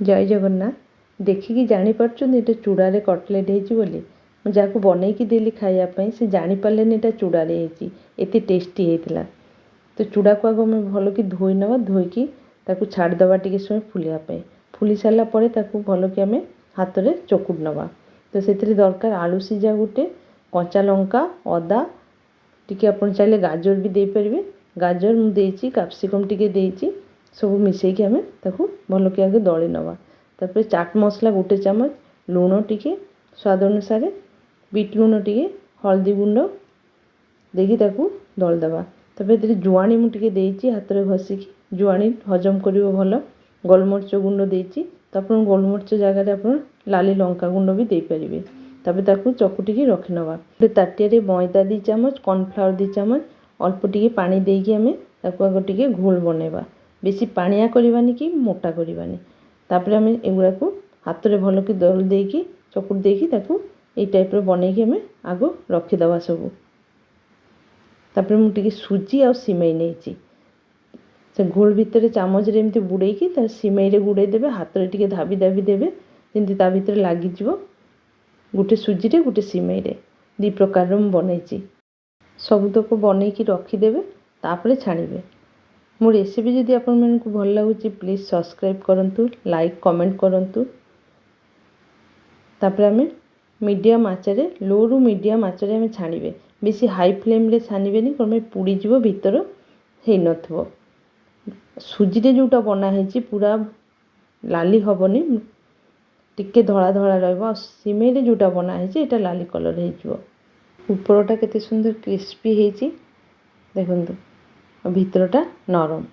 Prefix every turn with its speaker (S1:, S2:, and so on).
S1: जय जगन्नाथ देखिकी जानीपार्चुन ये चूड़ारे कटलेट होली जहाँ बनईकी देली खायापी से जानीपारे ये चूड़ारे एत टेस्टी होता। तो चूड़ा को आग आम भल कि धोई नवा धोईकी छाड़दे टे समय फुलापी फुली सारापर भल कि आम हाथ में चकुड़ नवा। तो से दरकार आलू सीझा गोटे कंचा लंका अदा टी आप चाहिए गाजर भी दे पारे गाजर मुझे कैप्सिकम टी सब मिसेक आम भल कि आगे दली नवा। तापर चाट मसला गोटे चामच लुण टी स्वाद अनुसार बीट लुण टी हल्दी गुंड देखिए दलदे। तापर जुआणी मुझे हाथ में घसिकी जुआणी हजम कर भल गोलमरीच गुंड देती तो आप गोलमरीच जगह आप लाली लंका गुंड भी दे पारे। तापर चकुटिकी रखी नवा। गोटे ताटिया मैदा 2 चामच कॉर्नफ्लावर 2 चामच अल्प टी पानी देकी आम आग टे घोल बनवा बेसी पानिया करवानी कि मोटा करवानी। तापर आम एगुड़ा को हाथ में भल कि दल देकी चकुट देकी ये टाइप बनईकी आम आग रखीदे सब। तापर मुझे सुजी आ सिमई नहीं से घोल भितर चामच एमती बुड़ेकी सिमई रे गुड़े देवे हाथ में टी धाबी धाबी देवे जमी ता भर लगिज गोटे सुजी रे गोटे सिमई रे 2 प्रकार बनई सबुतक बनईकी रखीदेवे तापर छाणीबे। मो रेसिपी जदि आपको भल लगुच प्लीज़ सब्सक्राइब करूँ लाइक कमेंट करूँ। तापर आम मीडियम आँचरे लो रु मीडियम आँचरे आम छाणीबे बेसी हाई फ्लेम रे छाणीबेनी कम पुड़ीज भीतर हो न सुजी रे जोटा बनाई पूरा लाली हेनी टिके धड़ा धड़ा रहा सिमई रे जोटा बनाई ये लाली कलर हो ऊपरटा केते सुंदर क्रिस्पी होती देखु भीतरटा नरम।